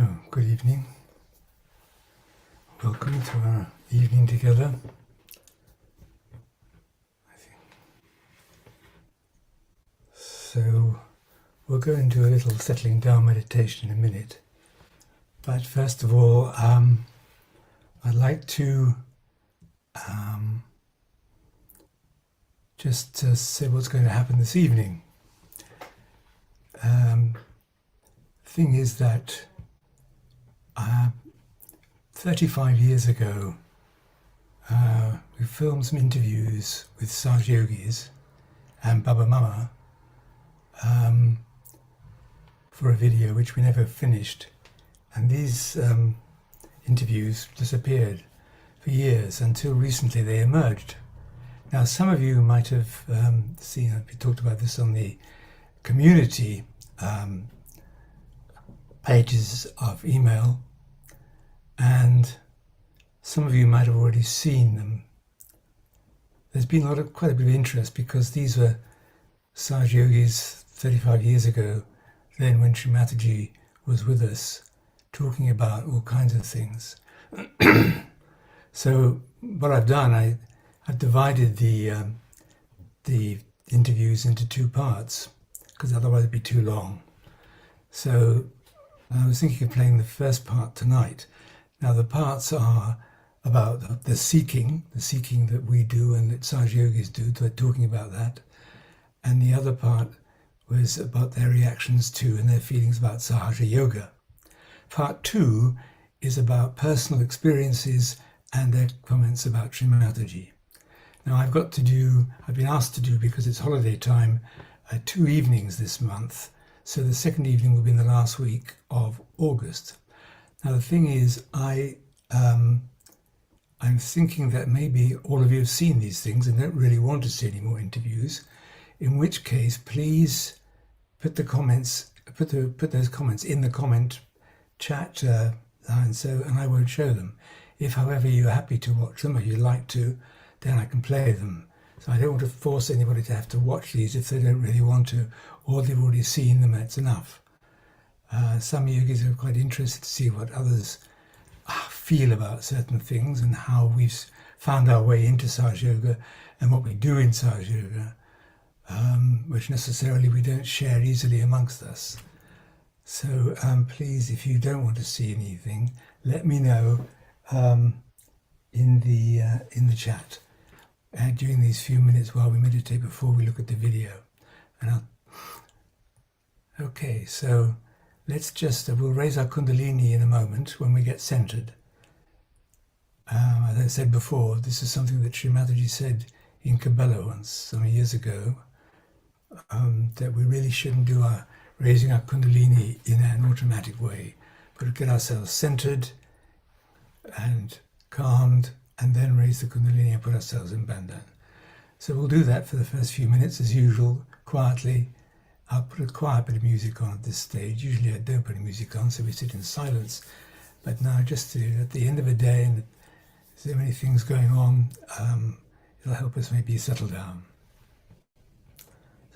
Oh, good evening. Welcome to our evening together. So we'll go into a little settling down meditation in a minute. But first of all, I'd like to just say what's going to happen this evening. The thing is that 35 years ago, we filmed some interviews with Saj Yogis and Baba Mama for a video which we never finished. And these interviews disappeared for years until recently they emerged. Now, some of you might have seen, we talked about this on the community pages of email, and some of you might have already seen them. There's been quite a bit of interest because these were Saj Yogis 35 years ago, then when Srimataji was with us, talking about all kinds of things. So what I've done, I've divided the interviews into two parts, because otherwise it'd be too long. So I was thinking of playing the first part tonight. Now the parts are about the seeking that we do and that Saj Yogis do, they're talking about that. And the other part was about their reactions to and their feelings about Sahaja Yoga. Part 2 is about personal experiences and their comments about Srimataji. Now I've been asked to do, because it's holiday time, 2 evenings this month. So the second evening will be in the last week of August. Now the thing is, I'm thinking that maybe all of you have seen these things and don't really want to see any more interviews, in which case please put those comments in the comment chat and I won't show them. If, however, you're happy to watch them or you'd like to, then I can play them. So I don't want to force anybody to have to watch these if they don't really want to, or they've already seen them and it's enough. Some yogis are quite interested to see what others feel about certain things and how we've found our way into Saj Yoga and what we do in Saj Yoga, which necessarily we don't share easily amongst us. So please, if you don't want to see anything, let me know in the chat during these few minutes while we meditate before we look at the video. Okay, so let's we'll raise our Kundalini in a moment when we get centered. As I said before, this is something that Srimataji said in Kabbalah once, some years ago, that we really shouldn't do raising our Kundalini in an automatic way, but get ourselves centered and calmed, and then raise the Kundalini and put ourselves in Bandhan. So we'll do that for the first few minutes as usual, quietly. I'll put a quiet bit of music on at this stage. Usually I don't put any music on, so we sit in silence. But now, just at the end of a day, and there's so many things going on, it'll help us maybe settle down.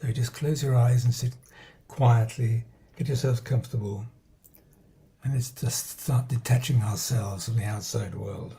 So just close your eyes and sit quietly, get yourselves comfortable, and let's just start detaching ourselves from the outside world.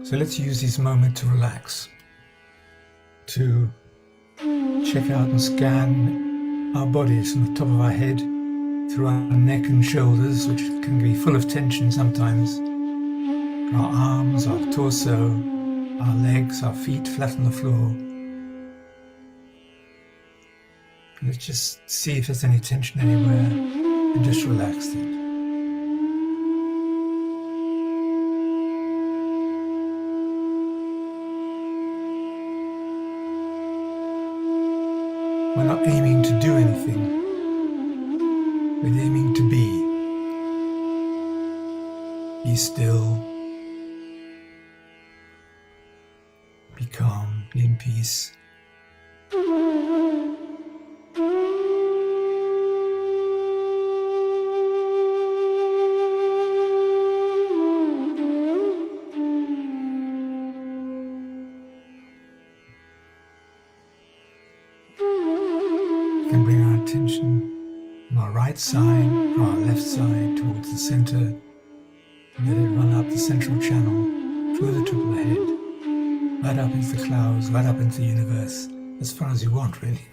So let's use this moment to relax, to check out and scan our bodies from the top of our head, through our neck and shoulders, which can be full of tension sometimes, our arms, our torso, our legs, our feet flat on the floor. Let's just see if there's any tension anywhere and just relax it. We're not aiming to do anything, we're aiming to be. Be still, be calm, be in peace. We can bring our attention from our right side, from our left side towards the center, and let it run up the central channel, through the top of the head, right up into the clouds, right up into the universe, as far as you want, really.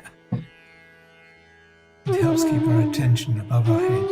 It helps keep our attention above our head.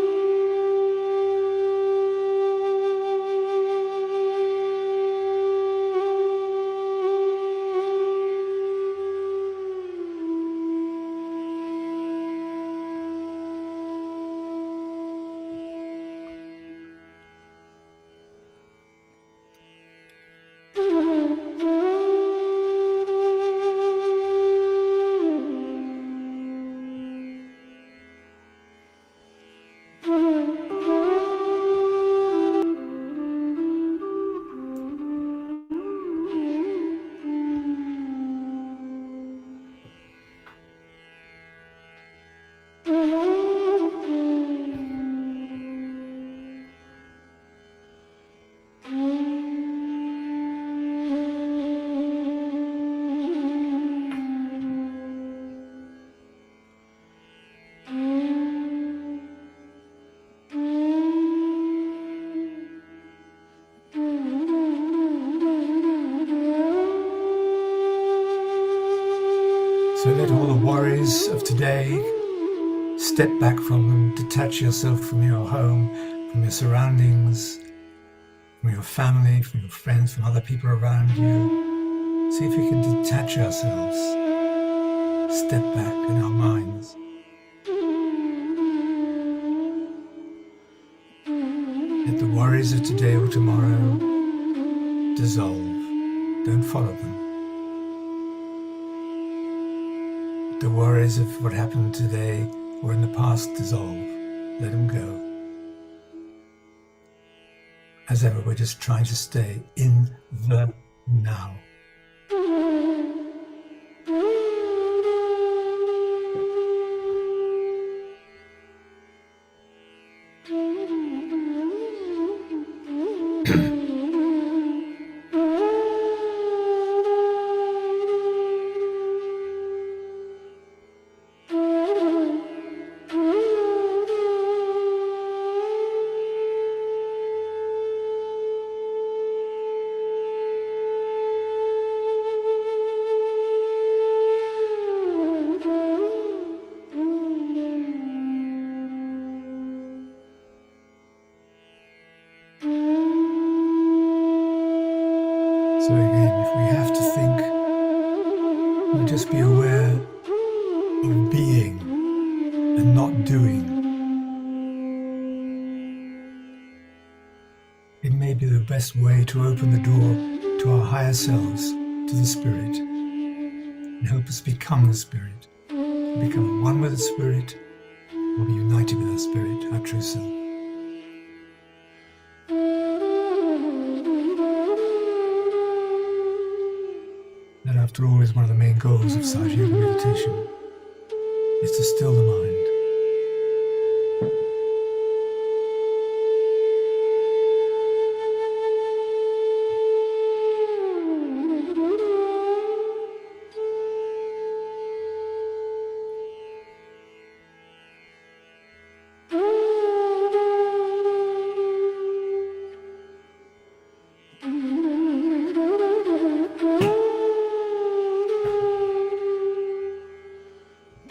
worries of today, step back from them, detach yourself from your home, from your surroundings, from your family, from your friends, from other people around you. See if we can detach ourselves, step back in our minds. Let the worries of today or tomorrow dissolve. Don't follow them. Let the worries of what happened today or in the past dissolve. Let them go. As ever, we're just trying to stay in the now. So again, if we have to think, we'll just be aware of being and not doing. It may be the best way to open the door to our higher selves, to the Spirit, and help us become the Spirit, become one with the Spirit, or be united with our Spirit, our true self. That, after all, is one of the main goals of SYUK meditation, is to still the mind.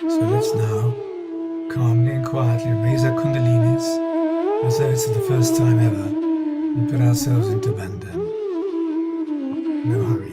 So let's now calmly and quietly raise our kundalinis as though it's the first time ever and put ourselves into bandhan. No hurry.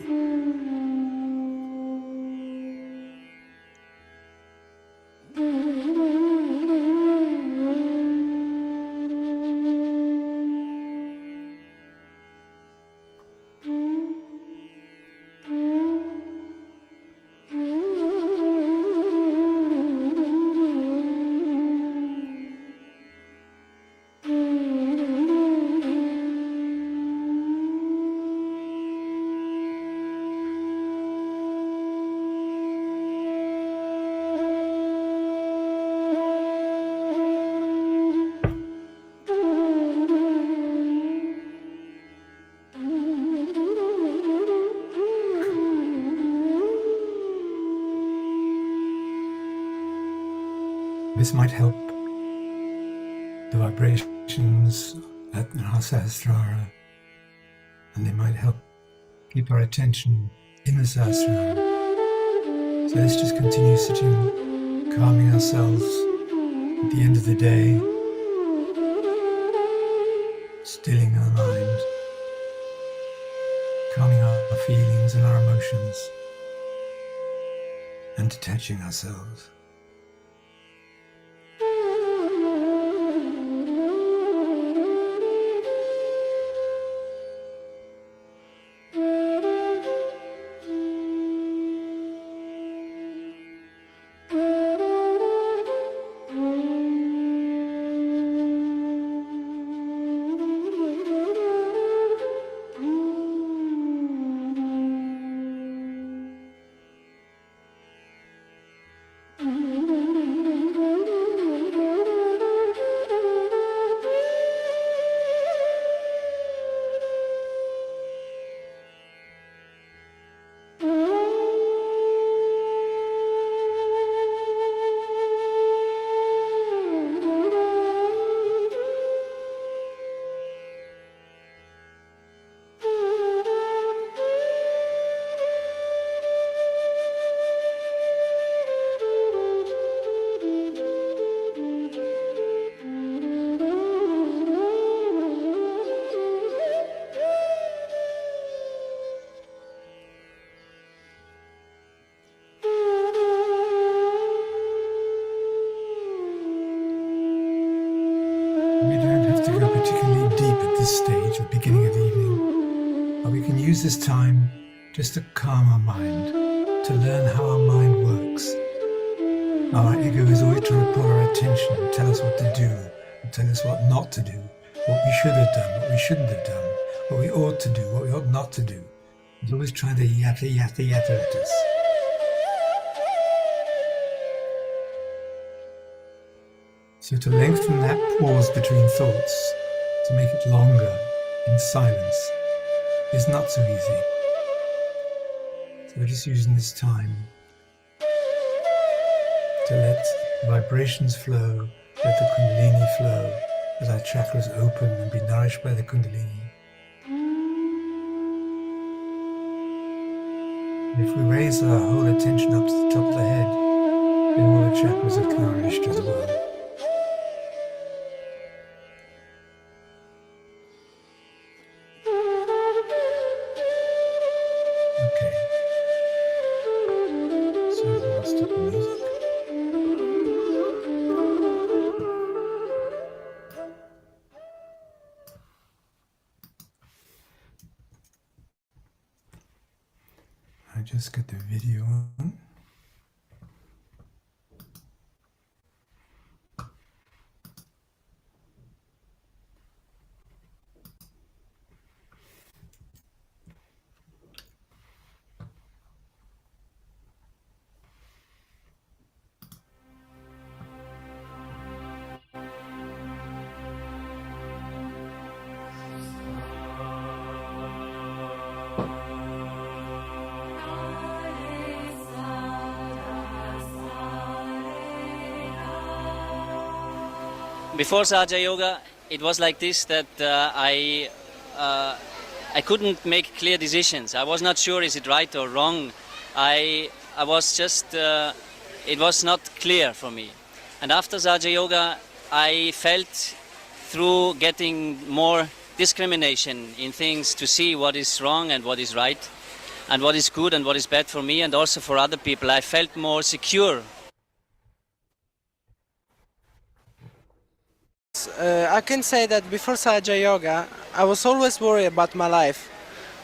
This might help the vibrations at our Sahasrara, and they might help keep our attention in the Sahasrara. So let's just continue sitting, calming ourselves at the end of the day, stilling our mind, calming our feelings and our emotions, and detaching ourselves. particularly deep at this stage, at the beginning of the evening, but we can use this time just to calm our mind, to learn how our mind works. Our ego is always trying to pull our attention and tell us what to do, and tell us what not to do, what we should have done, what we shouldn't have done, what we ought to do, what we ought not to do. It's always trying to yatter at us. So to lengthen that pause between thoughts, to make it longer in silence, is not so easy. So we're just using this time to let the vibrations flow, let the Kundalini flow, let our chakras open and be nourished by the Kundalini. And if we raise our whole attention up to the top of the head, then all the chakras are nourished as well. Okay. So I'll stop the music. I just get the video on. Before Sahaja Yoga, it was like this, that I couldn't make clear decisions. I was not sure is it right or wrong. I was just, it was not clear for me. And after Sahaja Yoga, I felt through getting more discrimination in things to see what is wrong and what is right, and what is good and what is bad for me and also for other people. I felt more secure. I can say that before Sahaja Yoga, I was always worried about my life.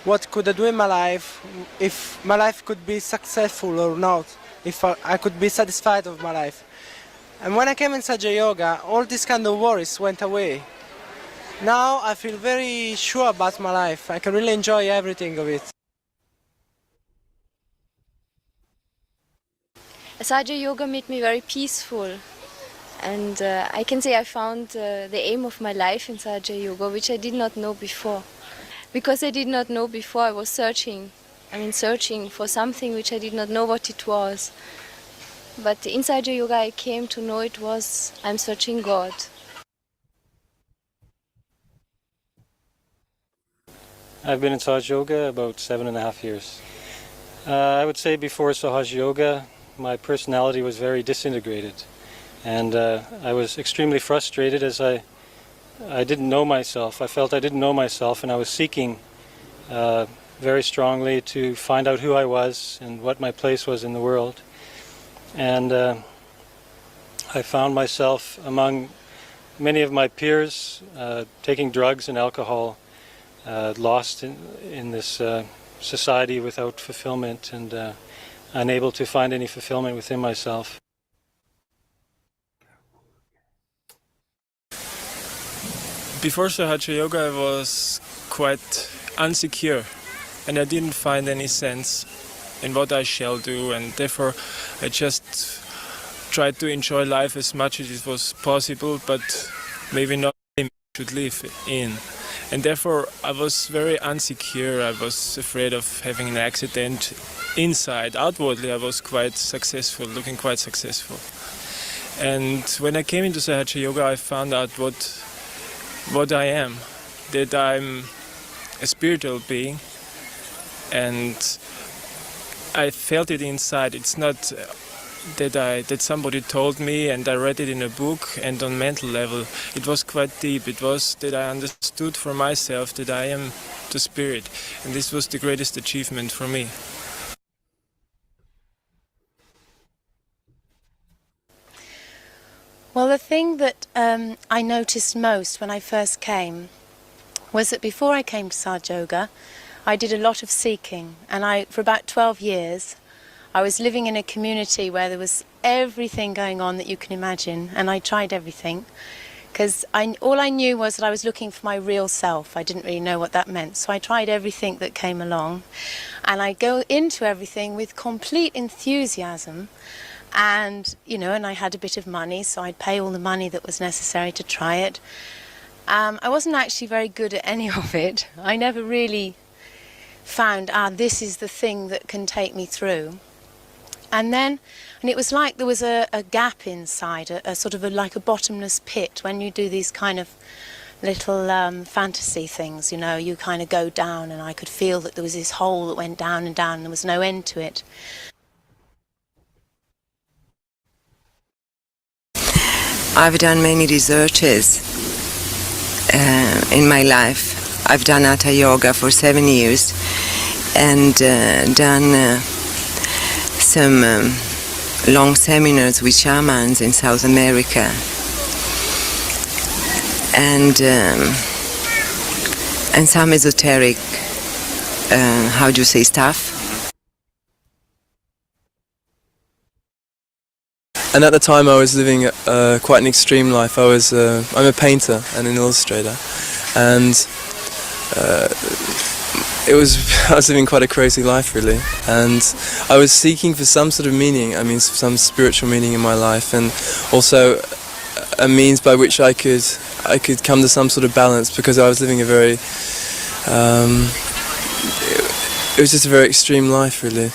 What could I do in my life, if my life could be successful or not, if I could be satisfied with my life. And when I came in Sahaja Yoga, all these kind of worries went away. Now I feel very sure about my life. I can really enjoy everything of it. Sahaja Yoga made me very peaceful. And I can say I found the aim of my life in Sahaja Yoga, which I did not know before. Because I did not know before, I was searching for something which I did not know what it was. But in Sahaja Yoga I came to know it was, I'm searching God. I've been in Sahaja Yoga about 7.5 years. I would say before Sahaja Yoga, my personality was very disintegrated. And I was extremely frustrated as I didn't know myself. I felt I didn't know myself, and I was seeking very strongly to find out who I was and what my place was in the world. And I found myself among many of my peers taking drugs and alcohol, lost in this society without fulfillment, and unable to find any fulfillment within myself. Before Sahaja Yoga I was quite insecure and I didn't find any sense in what I shall do, and therefore I just tried to enjoy life as much as it was possible, but maybe not should live in. And therefore I was very insecure. I was afraid of having an accident. Inside, outwardly I was quite successful, looking quite successful. And when I came into Sahaja Yoga I found out what I am, that I'm a spiritual being, and I felt it inside. It's not that somebody told me and I read it in a book and on mental level. It was quite deep. It was that I understood for myself that I am the spirit, and this was the greatest achievement for me. Well, Well, the thing that I noticed most when I first came was that before I came to Sahaja Yoga, I did a lot of seeking, and for about 12 years, I was living in a community where there was everything going on that you can imagine, and I tried everything, because all I knew was that I was looking for my real self. I didn't really know what that meant, so I tried everything that came along, and I go into everything with complete enthusiasm, and I had a bit of money, so I'd pay all the money that was necessary to try it. I wasn't actually very good at any of it. I never really found, this is the thing that can take me through. And it was like there was a gap inside, a sort of like a bottomless pit. When you do these kind of little fantasy things, you kind of go down, and I could feel that there was this hole that went down and down, and there was no end to it. I've done many researches in my life. I've done Hatha Yoga for 7 years and done some long seminars with shamans in South America, and some esoteric, how do you say, stuff. And at the time I was living quite an extreme life. I'm a painter and an illustrator, and I was living quite a crazy life, really, and I was seeking for some sort of meaning, some spiritual meaning in my life, and also a means by which I could come to some sort of balance, because I was living a very it was just a very extreme life, really,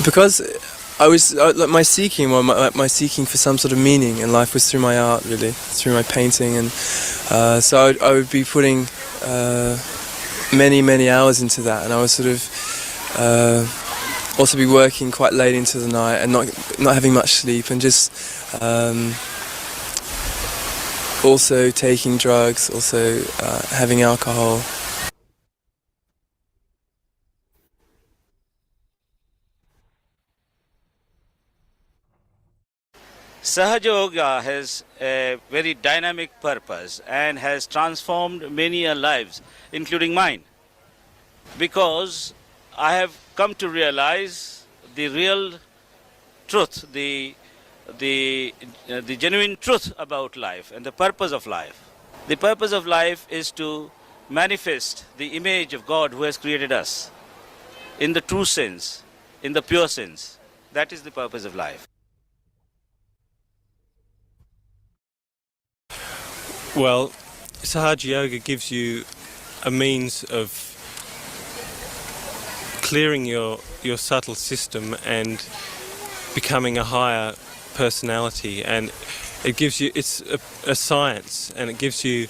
because my seeking for some sort of meaning in life was through my art, really, through my painting, and so I would be putting many hours into that, and I would sort of also be working quite late into the night and not having much sleep, and just also taking drugs, also having alcohol. Sahaja Yoga has a very dynamic purpose and has transformed many lives, including mine, because I have come to realize the real truth, the genuine truth about life and the purpose of life. The purpose of life is to manifest the image of God who has created us in the true sense, in the pure sense. That is the purpose of life. Well, Sahaja Yoga gives you a means of clearing your subtle system and becoming a higher personality, and it's a science, and it gives you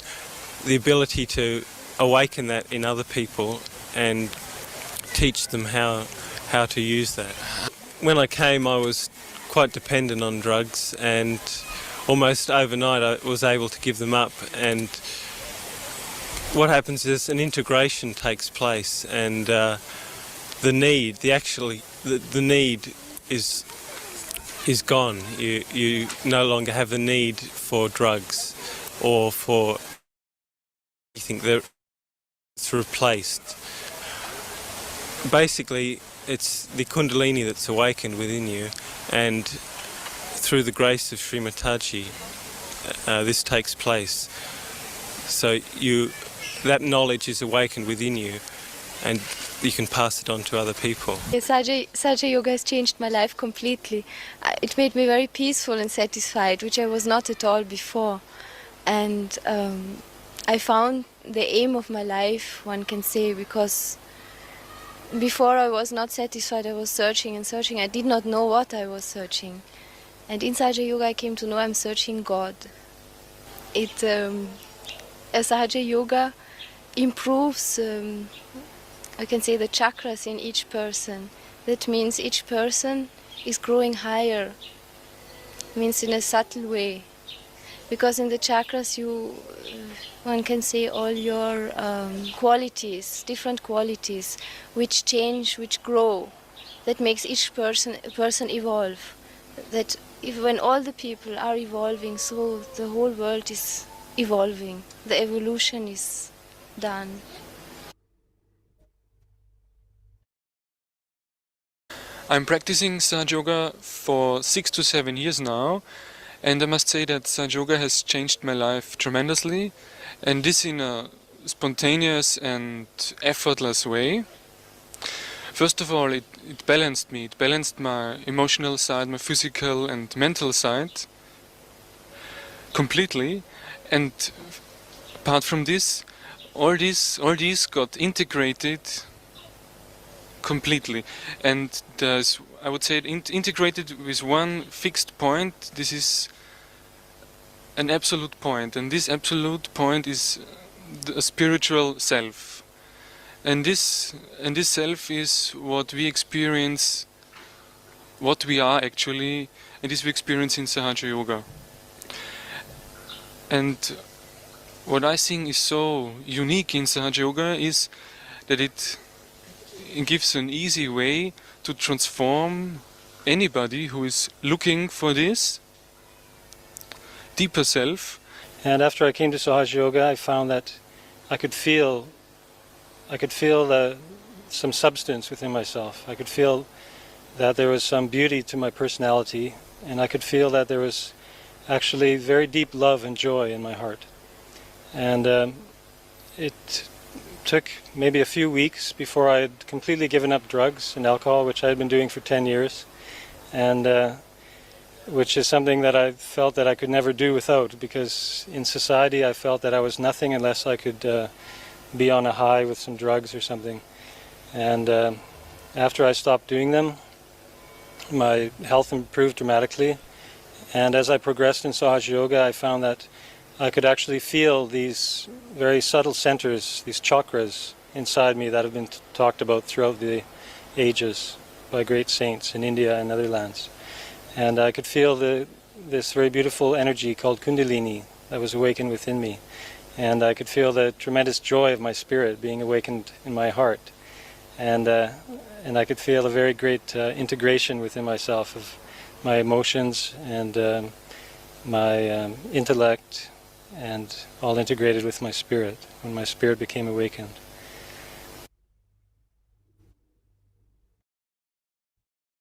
the ability to awaken that in other people and teach them how to use that. When I came, I was quite dependent on drugs, and almost overnight I was able to give them up, and what happens is an integration takes place, and the need is gone. You no longer have the need for drugs or for anything. It's replaced. Basically, it's the Kundalini that's awakened within you, and through the grace of Sri Mataji, this takes place. So that knowledge is awakened within you, and you can pass it on to other people. Sahaja Yoga has changed my life completely. It made me very peaceful and satisfied, which I was not at all before. And I found the aim of my life, one can say, because before I was not satisfied. I was searching and searching. I did not know what I was searching. And in Sahaja Yoga I came to know I'm searching God. Sahaja Yoga improves, I can say, the chakras in each person. That means each person is growing higher, means in a subtle way. Because in the chakras one can say all your qualities, different qualities, which change, which grow. That makes each person evolve. That when all the people are evolving, so the whole world is evolving. The evolution is done. I'm practicing Sahaja Yoga for 6 to 7 years now, and I must say that Sahaja Yoga has changed my life tremendously, and this in a spontaneous and effortless way. First of all, it balanced me. It balanced my emotional side, my physical and mental side completely. And apart from this, all these got integrated completely. And there's, I would say, integrated with one fixed point. This is an absolute point, and this absolute point is a spiritual self. And this self is what we experience, what we are actually, and this we experience in Sahaja Yoga. And what I think is so unique in Sahaja Yoga is that it gives an easy way to transform anybody who is looking for this deeper self. And after I came to Sahaja Yoga, I found that I could feel some substance within myself. I could feel that there was some beauty to my personality, and I could feel that there was actually very deep love and joy in my heart. And it took maybe a few weeks before I had completely given up drugs and alcohol, which I had been doing for 10 years, and which is something that I felt that I could never do without, because in society I felt that I was nothing unless I could be on a high with some drugs or something. And after I stopped doing them, my health improved dramatically. And as I progressed in Sahaja Yoga, I found that I could actually feel these very subtle centers, these chakras inside me that have been talked about throughout the ages by great saints in India and other lands. And I could feel this very beautiful energy called Kundalini that was awakened within me. And I could feel the tremendous joy of my spirit being awakened in my heart. And I could feel a very great integration within myself of my emotions and my intellect, and all integrated with my spirit when my spirit became awakened.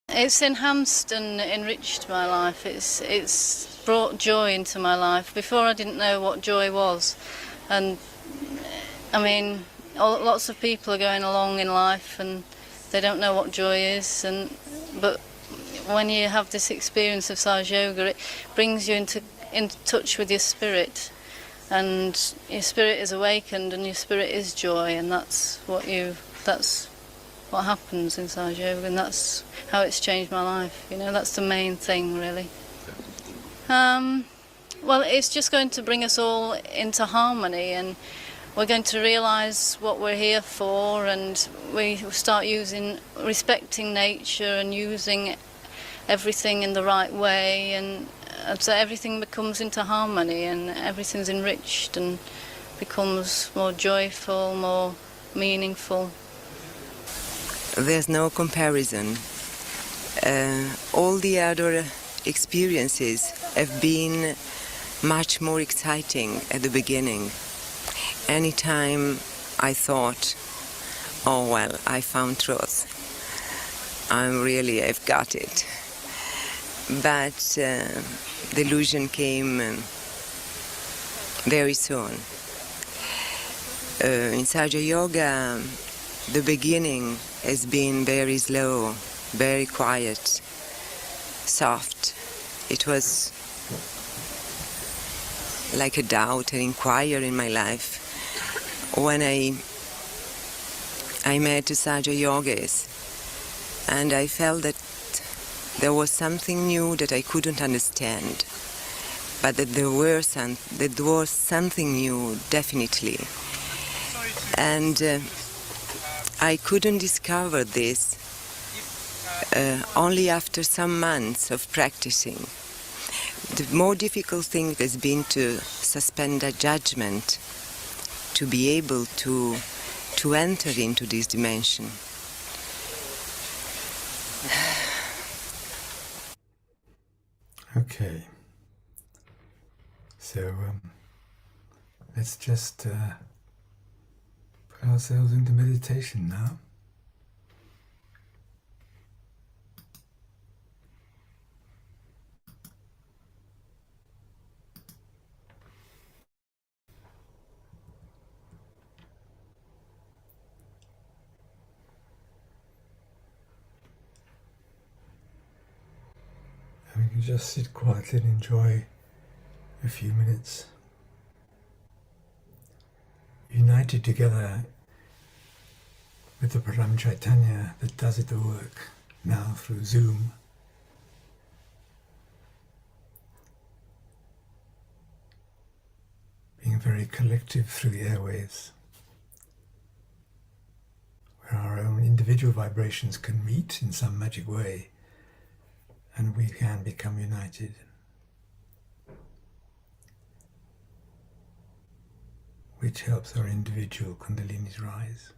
It's enhanced and enriched my life. It's brought joy into my life. Before I didn't know what joy was, and I mean, lots of people are going along in life and they don't know what joy is. But when you have this experience of Sahaja Yoga, it brings you into touch with your spirit, and your spirit is awakened, and your spirit is joy, and that's what happens in Sahaja Yoga, and that's how it's changed my life. You know, that's the main thing, really. Well, it's just going to bring us all into harmony, and we're going to realise what we're here for, and we start respecting nature and using everything in the right way, and so everything becomes into harmony, and everything's enriched and becomes more joyful, more meaningful. There's no comparison. All the other experiences have been much more exciting at the beginning. Anytime I thought, oh well, I found truth, I've got it. But the illusion came very soon. In Sahaja Yoga, the beginning has been very slow, very quiet, soft. It was like a doubt, an inquiry in my life. When I met Sahaja Yogis, and I felt that there was something new that I couldn't understand, but that there was something new, definitely. And I couldn't discover this only after some months of practicing. The more difficult thing has been to suspend a judgment, to be able to enter into this dimension. Okay, so let's just put ourselves into meditation now. And we can just sit quietly and enjoy a few minutes united together with the Param Chaitanya that does it the work now through Zoom. Being very collective through the airwaves, where our own individual vibrations can meet in some magic way and we can become united. Which helps our individual Kundalinis rise.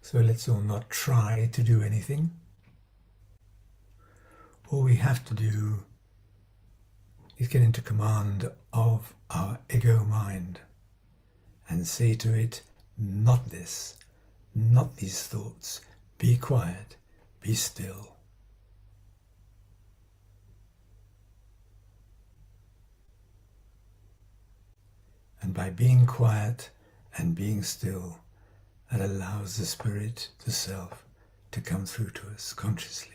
So let's all not try to do anything. All we have to do is get into command of our ego mind and say to it, not this, not these thoughts, be quiet, be still. And by being quiet and being still, that allows the spirit, the self, to come through to us consciously.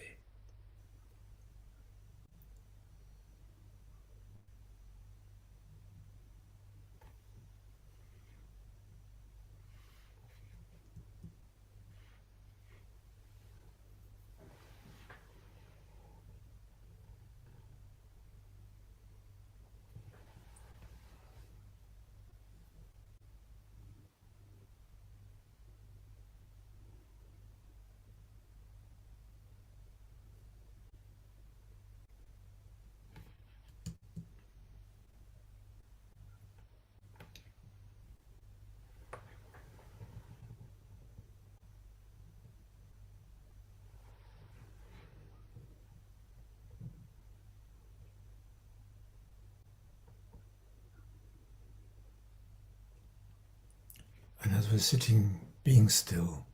And as we're sitting, being still,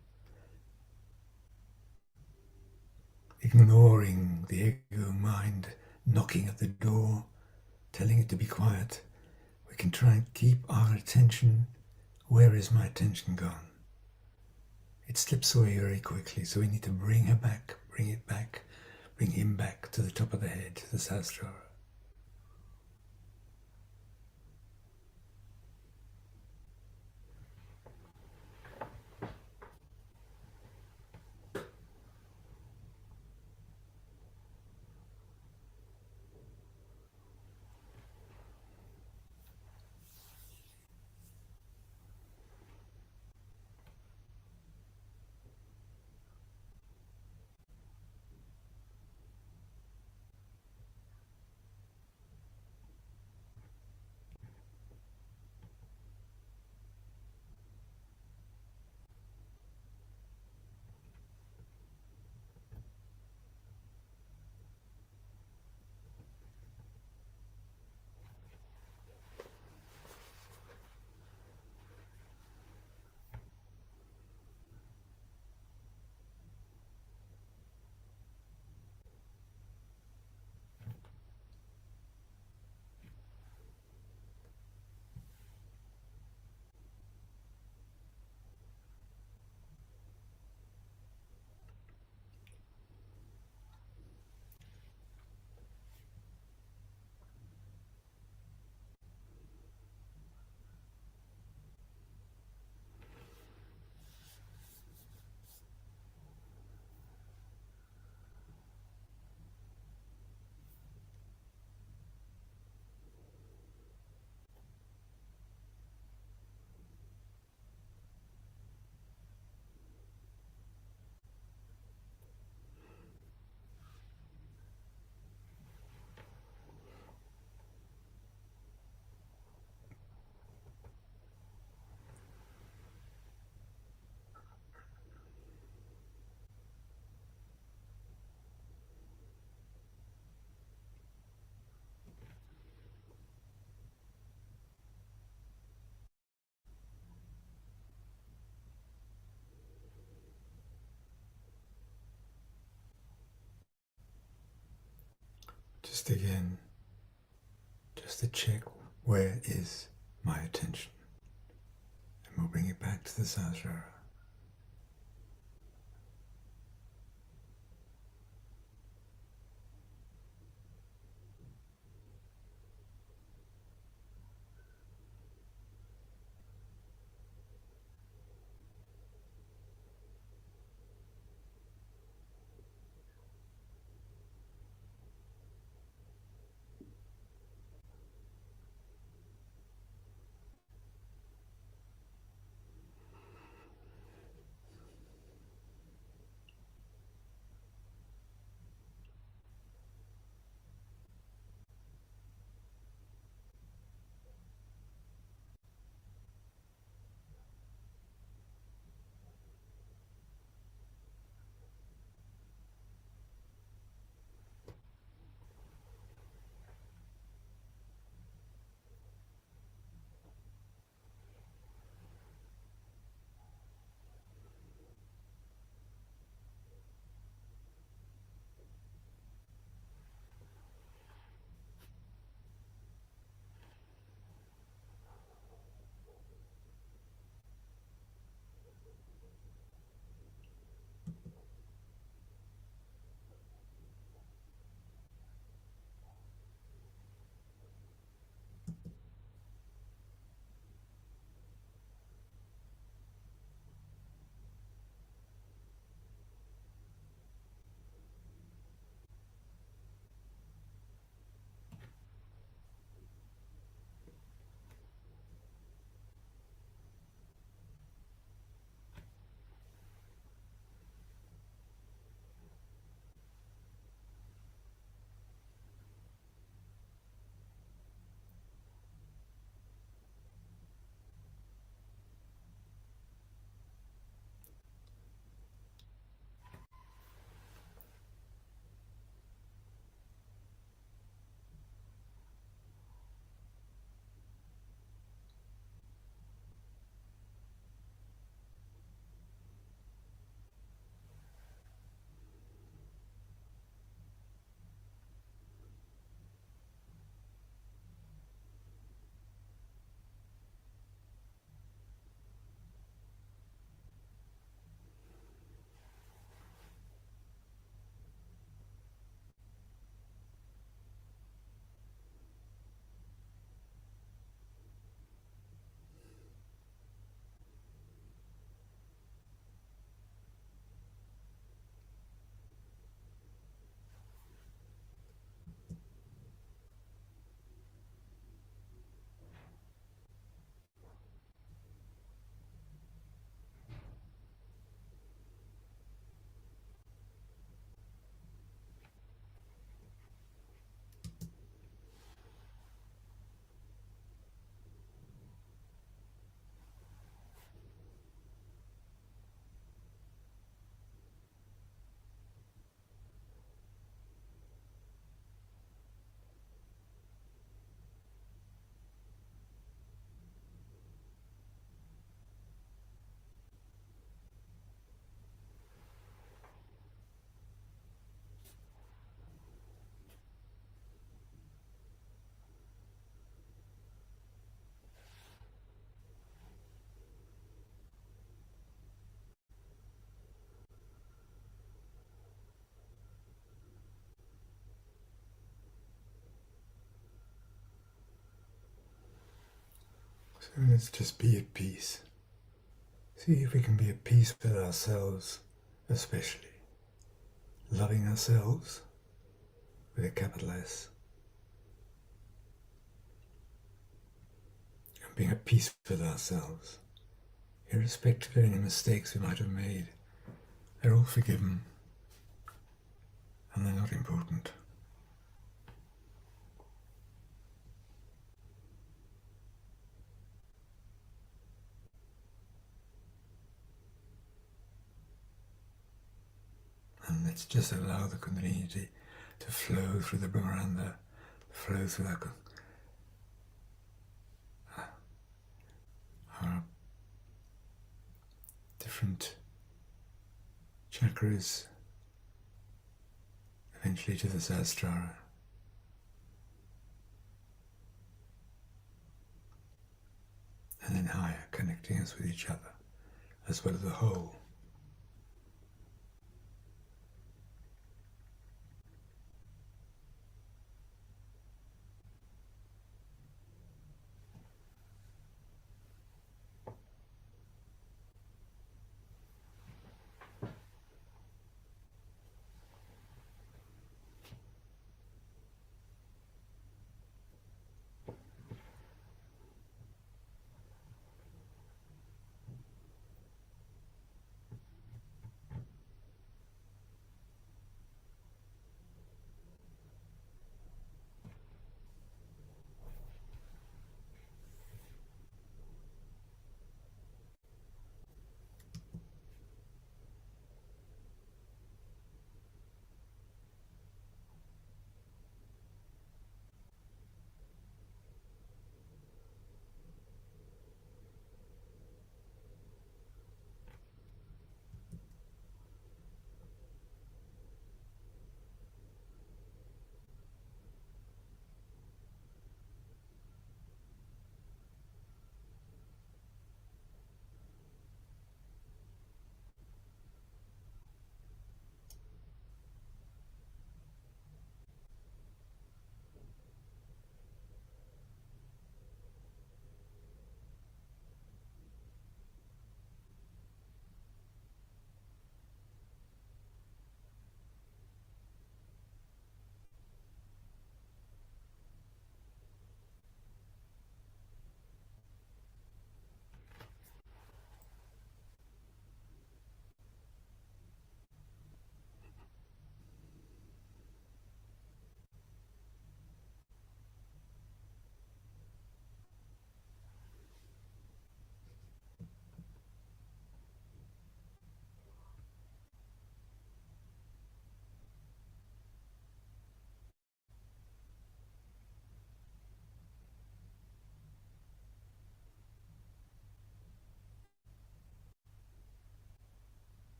ignoring the ego mind knocking at the door, telling it to be quiet, we can try and keep our attention. Where is my attention gone? It slips away very quickly, so we need to bring her back, bring it back, bring him back to the top of the head, to the Sahasrara. Just again, just to check where is my attention. And we'll bring it back to the Sahasrara. So let's just be at peace. See if we can be at peace with ourselves, especially. Loving ourselves with a capital S. And being at peace with ourselves, irrespective of any mistakes we might have made. They're all forgiven, and they're not important. And let's just allow the Kundalini to flow through the Brahmaranda, flow through our different chakras, eventually to the Sahasrara. and higher, connecting us with each other as well as the whole.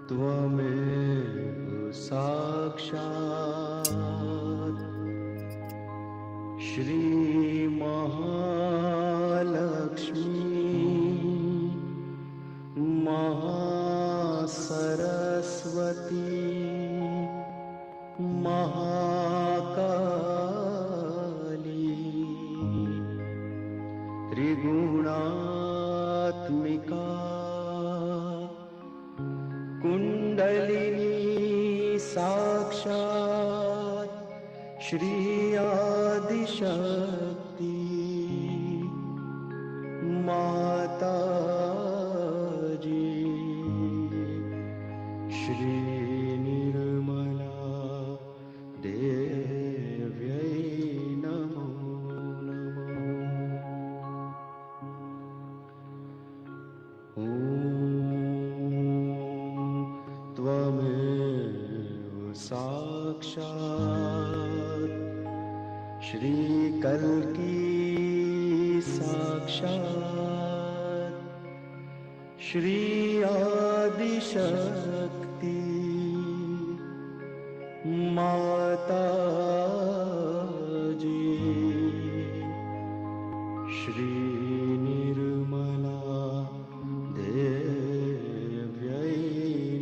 त्वमेव साक्षात् श्रीमहालक्ष्मी महासरस्वती महाकाली त्रिगुणात्मिका कुण्डलिनी साक्षात् श्री आदिशक्ति माताजी श्री निर्मला देव्यै नमो नमः। ॐ त्वमेव साक्षात् श्रीकल्की साक्षात् श्री आदिशक्ति माताजी श्री निर्मला देव्यै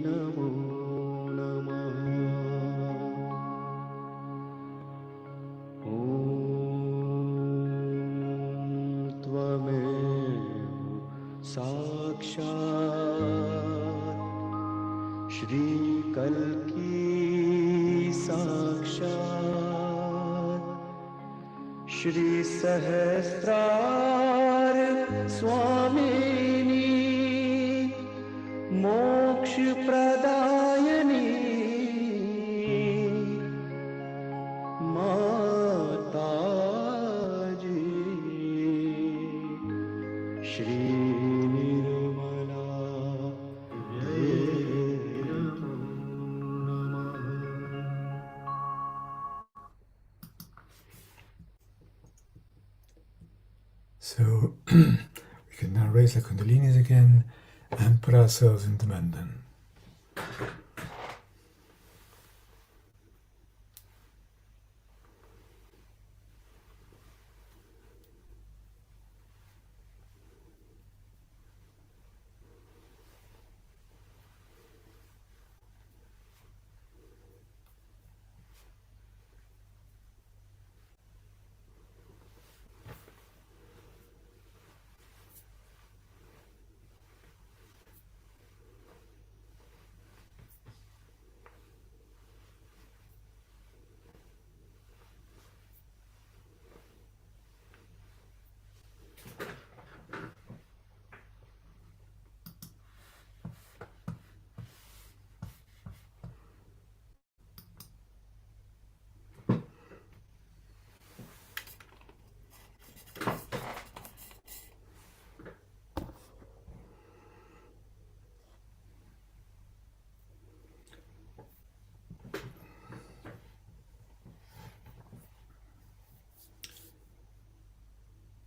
नमो नमः। ॐ त्वमेव साक्षात् श्री कल्की साक्षात् श्री सहस्रार स्वामिनी मोक्ष प्रदायिनी माताजी Shri Nirmala So we can now raise the kundalinis again and put ourselves into Mandan.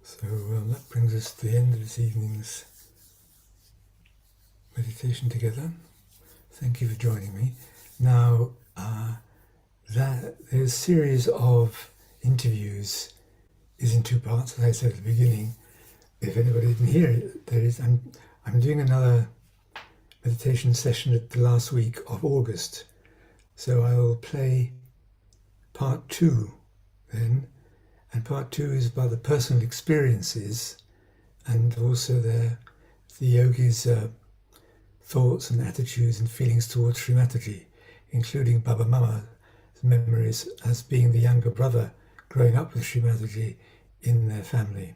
So that brings us to the end of this evening's meditation together. Thank you for joining me. Now, there's a series of interviews is in two parts, as I said at the beginning. If anybody didn't hear it, I'm doing another meditation session at the last week of August. So I will play part 2 then, and part 2 is about the personal experiences and also the yogi's thoughts and attitudes and feelings towards Sri Mataji, including Baba Mama's memories as being the younger brother growing up with Sri Mataji in their family,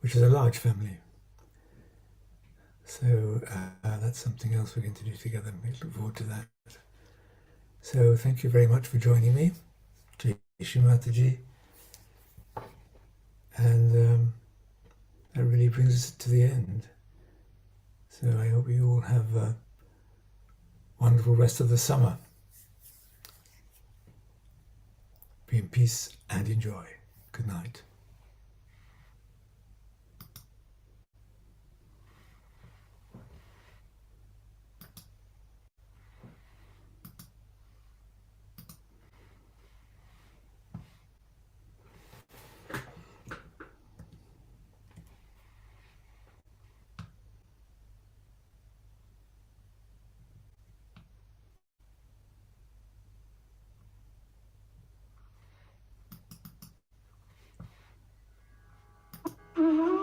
which is a large family. So that's something else we're going to do together. We look forward to that. So thank you very much for joining me, Jai Shri Mataji. And that really brings us to the end. So I hope you all have a wonderful rest of the summer. Be in peace and enjoy. Good night. Mm-hmm.